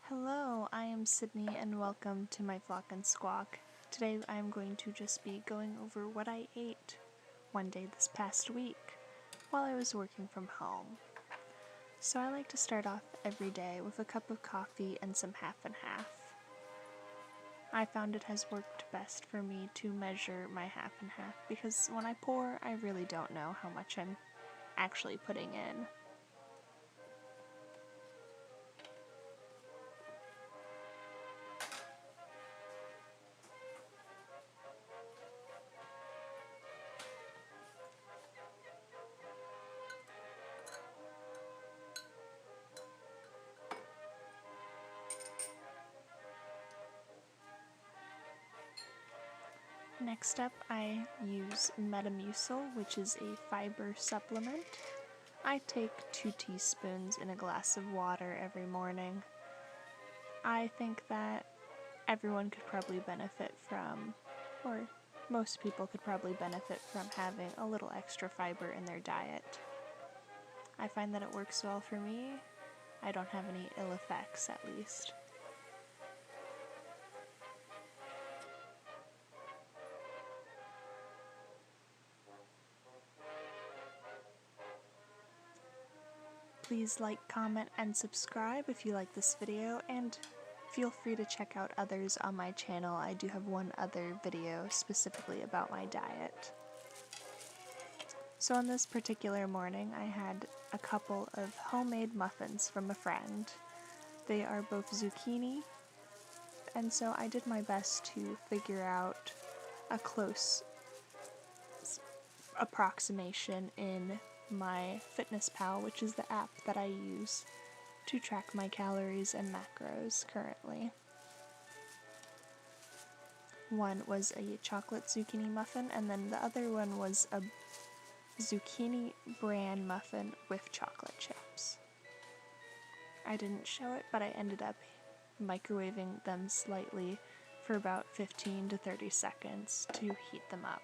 Hello, I am Sydney and welcome to my Flock and Squawk. Today I am going to just be going over what I ate one day this past week while I was working from home. So I like to start off every day with a cup of coffee and some half and half. I found it has worked best for me to measure my half and half because when I pour, I really don't know how much I'm actually putting in. Next up, I use Metamucil, which is a fiber supplement. I take 2 teaspoons in a glass of water every morning. I think that everyone could probably benefit from, or most people could probably benefit from having a little extra fiber in their diet. I find that it works well for me. I don't have any ill effects, at least. Please like, comment, and subscribe if you like this video, and feel free to check out others on my channel. I do have one other video specifically about my diet. So on this particular morning, I had a couple of homemade muffins from a friend. They are both zucchini, and so I did my best to figure out a close approximation in my FitnessPal, which is the app that I use to track my calories and macros currently. One was a chocolate zucchini muffin, and then the other one was a zucchini bran muffin with chocolate chips. I didn't show it, but I ended up microwaving them slightly for about 15 to 30 seconds to heat them up.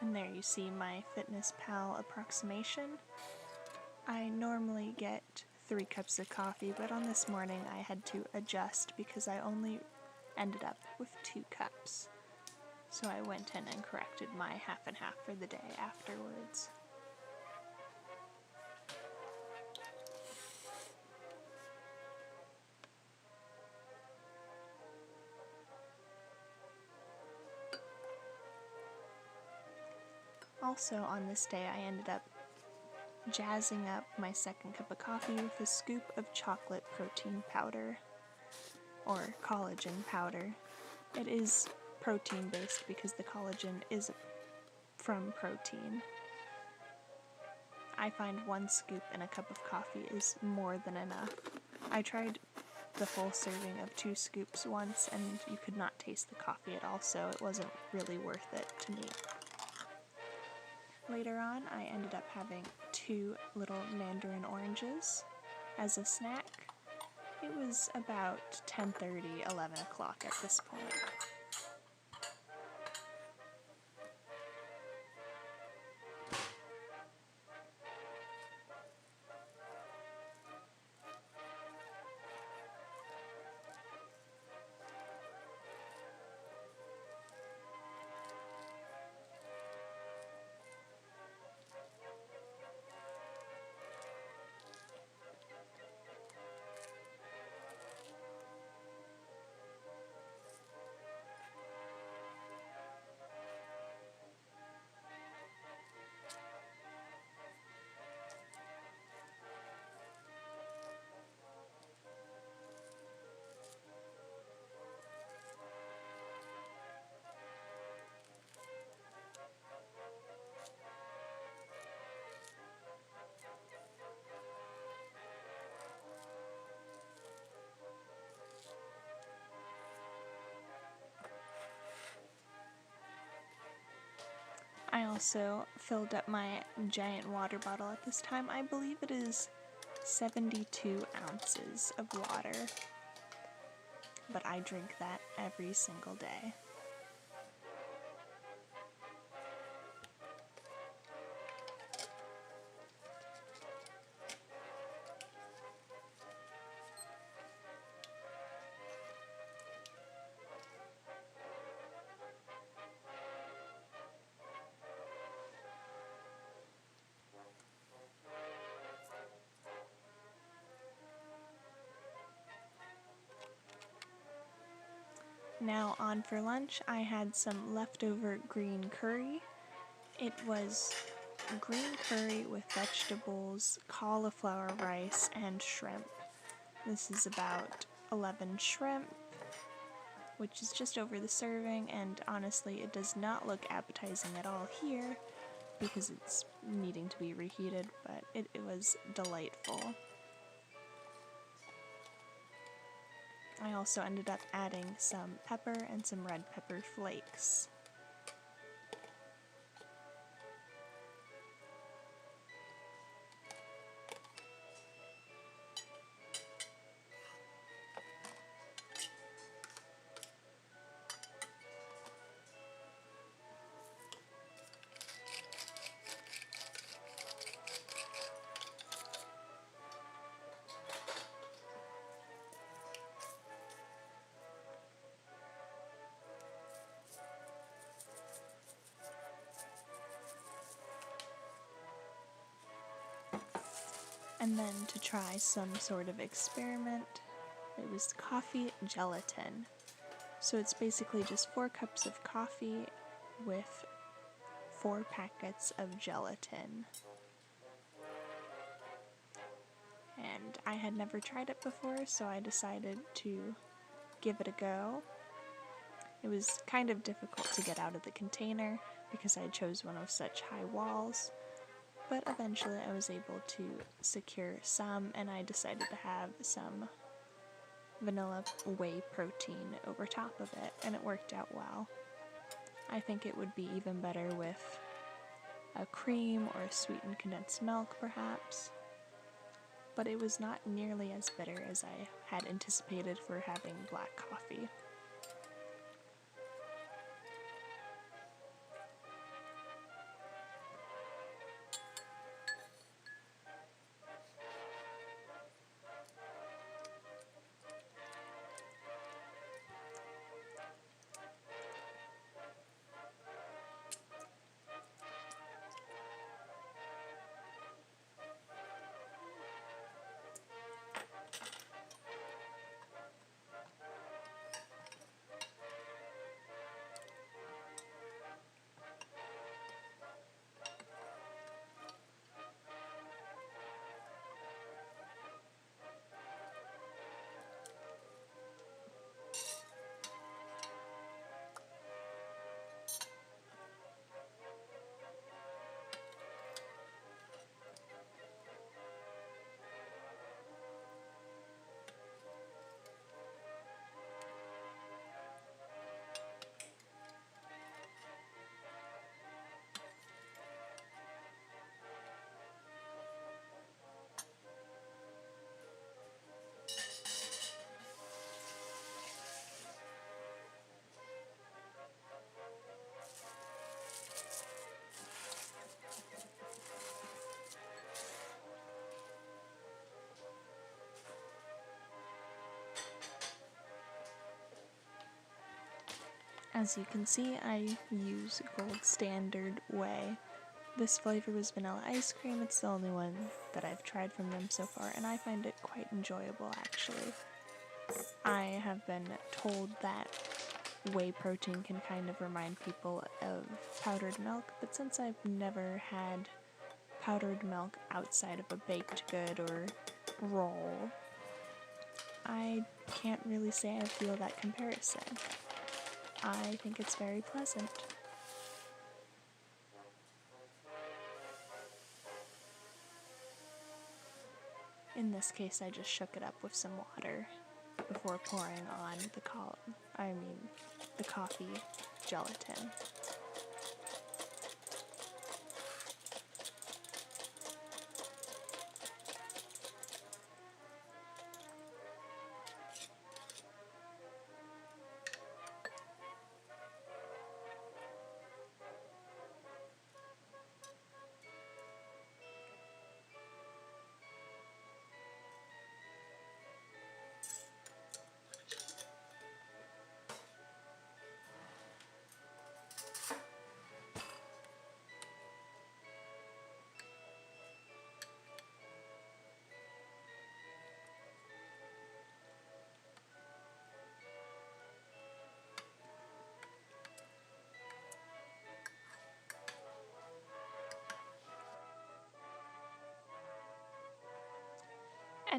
And there you see my FitnessPal approximation. I normally get 3 cups of coffee, but on this morning I had to adjust because I only ended up with 2 cups. So I went in and corrected my half and half for the day afterwards. Also on this day I ended up jazzing up my second cup of coffee with a scoop of chocolate protein powder, or collagen powder. It is protein based because the collagen is from protein. I find 1 scoop in a cup of coffee is more than enough. I tried the full serving of 2 scoops once and you could not taste the coffee at all, so it wasn't really worth it to me. Later on, I ended up having 2 little mandarin oranges as a snack. It was about 10:30, 11 o'clock at this point. also filled up my giant water bottle. At this time, I believe it is 72 ounces of water, but I drink that every single day. Now on for lunch, I had some leftover green curry. It was green curry with vegetables, cauliflower rice, and shrimp. This is about 11 shrimp, which is just over the serving, and honestly it does not look appetizing at all here because it's needing to be reheated, but it was delightful. I also ended up adding some pepper and some red pepper flakes. And then to try some sort of experiment, it was coffee gelatin. So it's basically just 4 cups of coffee with 4 packets of gelatin. And I had never tried it before, so I decided to give it a go. It was kind of difficult to get out of the container because I chose one with such high walls, but eventually I was able to secure some, and I decided to have some vanilla whey protein over top of it, and it worked out well. I think it would be even better with a cream or a sweetened condensed milk perhaps, but it was not nearly as bitter as I had anticipated for having black coffee. As you can see, I use Gold Standard Whey. This flavor was vanilla ice cream. It's the only one that I've tried from them so far, and I find it quite enjoyable actually. I have been told that whey protein can kind of remind people of powdered milk, but since I've never had powdered milk outside of a baked good or roll, I can't really say I feel that comparison. I think it's very pleasant. In this case, I just shook it up with some water before pouring on the coffee gelatin.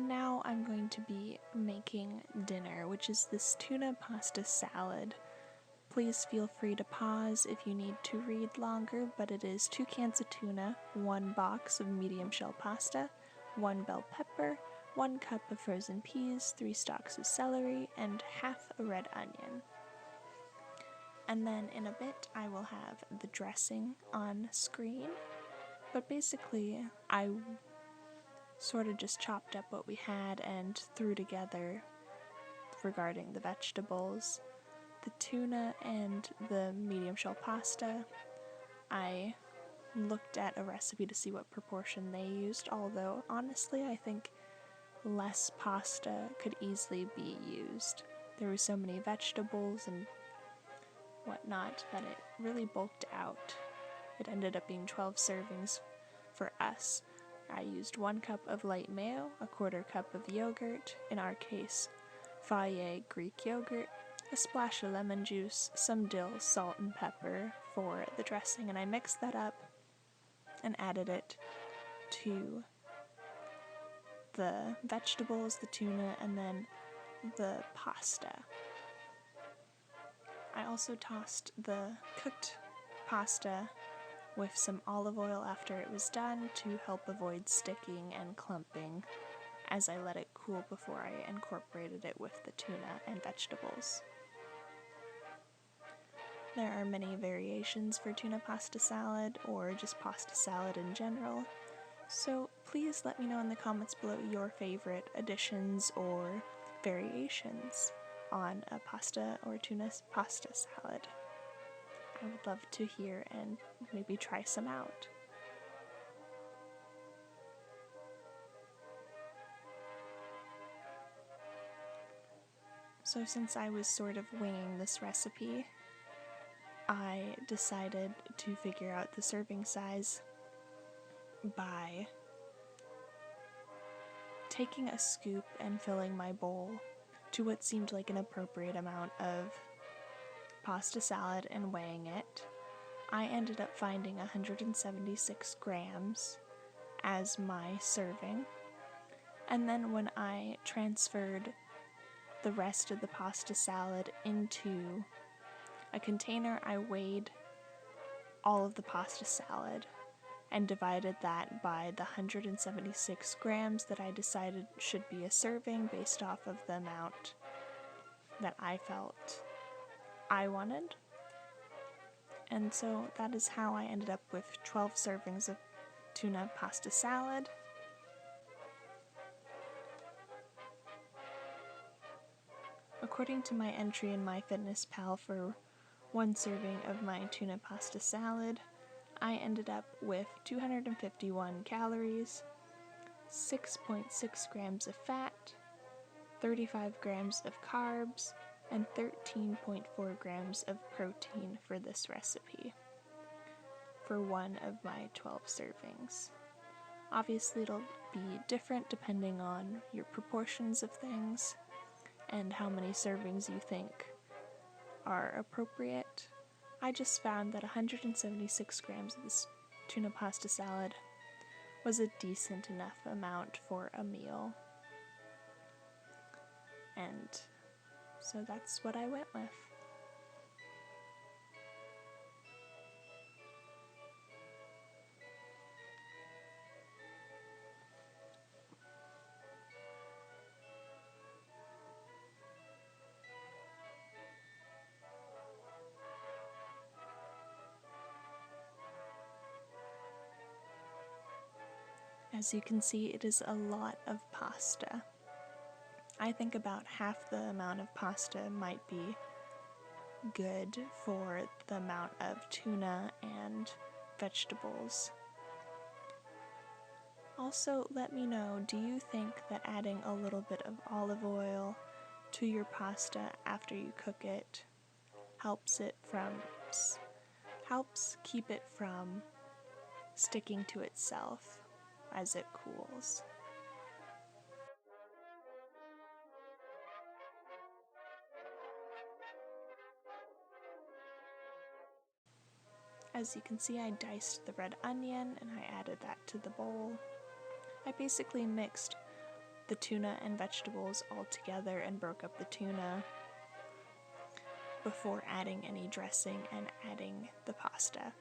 And now I'm going to be making dinner, which is this tuna pasta salad. Please feel free to pause if you need to read longer, but it is 2 cans of tuna, 1 box of medium shell pasta, 1 bell pepper, 1 cup of frozen peas, 3 stalks of celery, and half a red onion. And then in a bit I will have the dressing on screen, but basically I sort of just chopped up what we had and threw together regarding the vegetables. The tuna and the medium shell pasta, I looked at a recipe to see what proportion they used, although honestly I think less pasta could easily be used. There were so many vegetables and whatnot that it really bulked out. It ended up being 12 servings for us. I used 1 cup of light mayo, a 1/4 cup of yogurt, in our case Fage Greek yogurt, a splash of lemon juice, some dill, salt, and pepper for the dressing, and I mixed that up and added it to the vegetables, the tuna, and then the pasta. I also tossed the cooked pasta with some olive oil after it was done to help avoid sticking and clumping as I let it cool before I incorporated it with the tuna and vegetables. There are many variations for tuna pasta salad or just pasta salad in general, so please let me know in the comments below your favorite additions or variations on a pasta or tuna pasta salad. I would love to hear and maybe try some out. So since I was sort of winging this recipe, I decided to figure out the serving size by taking a scoop and filling my bowl to what seemed like an appropriate amount of pasta salad and weighing it. I ended up finding 176 grams as my serving, and then when I transferred the rest of the pasta salad into a container, I weighed all of the pasta salad and divided that by the 176 grams that I decided should be a serving based off of the amount that I felt I wanted. And so that is how I ended up with 12 servings of tuna pasta salad. According to my entry in MyFitnessPal for 1 serving of my tuna pasta salad, I ended up with 251 calories, 6.6 grams of fat, 35 grams of carbs, and 13.4 grams of protein for this recipe, for 1 of my 12 servings. Obviously it'll be different depending on your proportions of things and how many servings you think are appropriate. I just found that 176 grams of this tuna pasta salad was a decent enough amount for a meal. And so that's what I went with. As you can see, it is a lot of pasta. I think about half the amount of pasta might be good for the amount of tuna and vegetables. Also, let me know, do you think that adding a little bit of olive oil to your pasta after you cook it helps keep it from sticking to itself as it cools? As you can see, I diced the red onion and I added that to the bowl. I basically mixed the tuna and vegetables all together and broke up the tuna before adding any dressing and adding the pasta.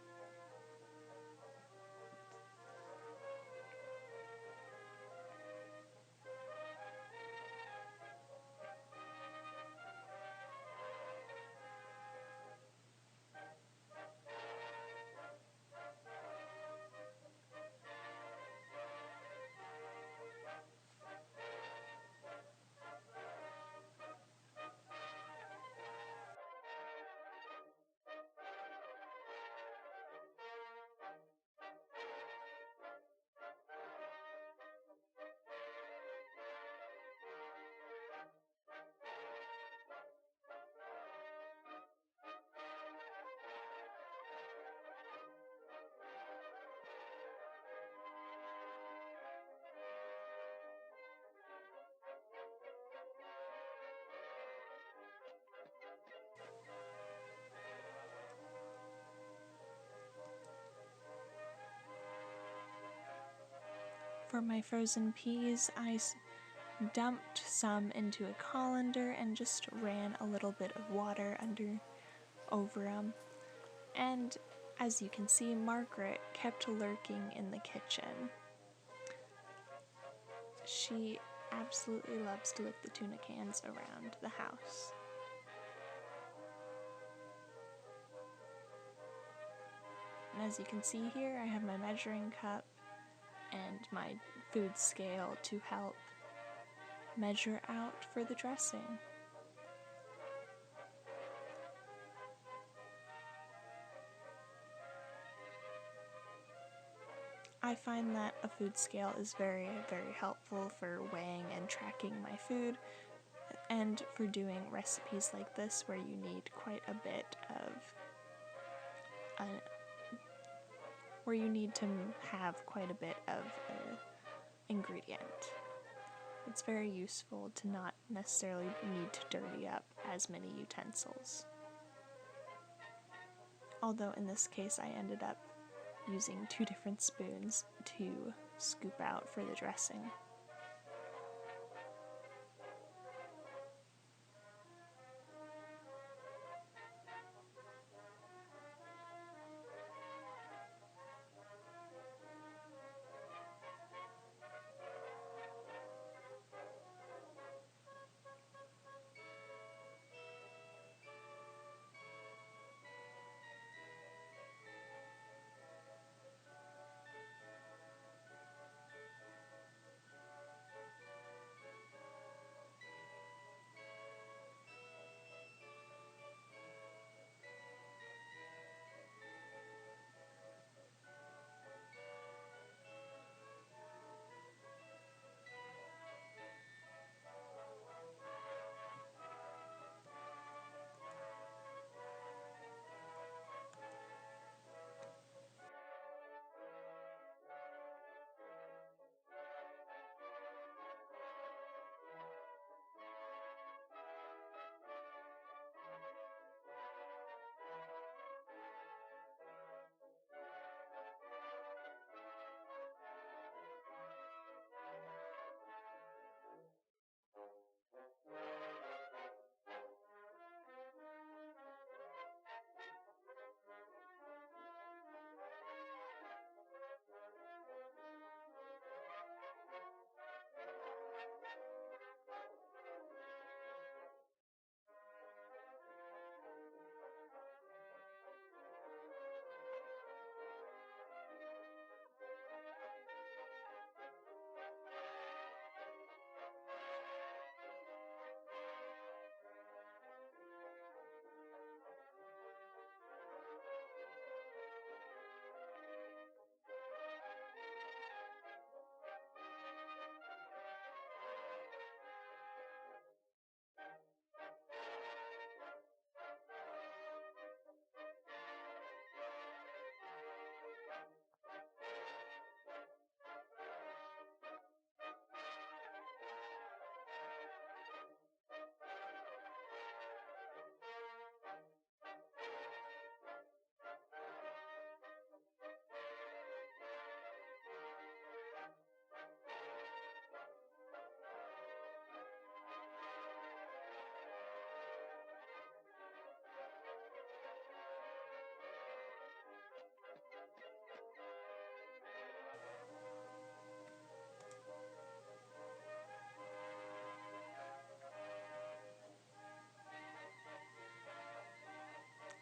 For my frozen peas, I dumped some into a colander and just ran a little bit of water over them. And as you can see, Margaret kept lurking in the kitchen. She absolutely loves to lift the tuna cans around the house. And as you can see here, I have my measuring cup and my food scale to help measure out for the dressing. I find that a food scale is very, very helpful for weighing and tracking my food, and for doing recipes like this where you need quite a bit of where you need to have quite a bit of an ingredient. It's very useful to not necessarily need to dirty up as many utensils. Although in this case I ended up using 2 different spoons to scoop out for the dressing.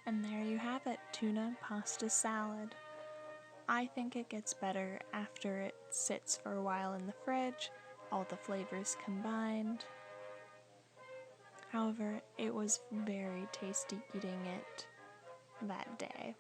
And there you have it, tuna pasta salad. I think it gets better after it sits for a while in the fridge, all the flavors combined. However, it was very tasty eating it that day.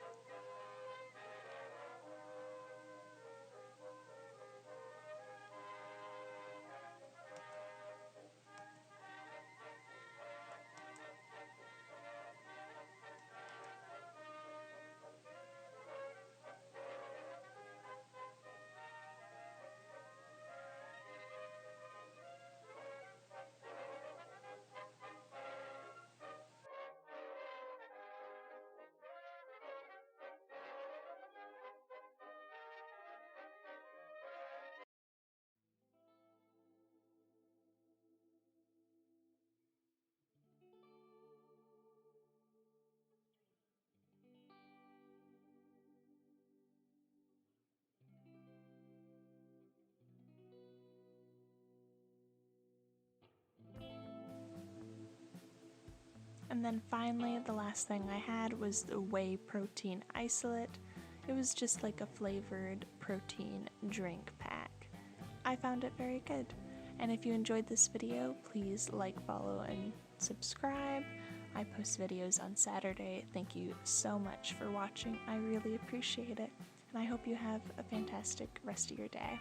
And then finally, the last thing I had was the whey protein isolate. It was just like a flavored protein drink pack. I found it very good. And if you enjoyed this video, please like, follow, and subscribe. I post videos on Saturday. Thank you so much for watching. I really appreciate it. And I hope you have a fantastic rest of your day.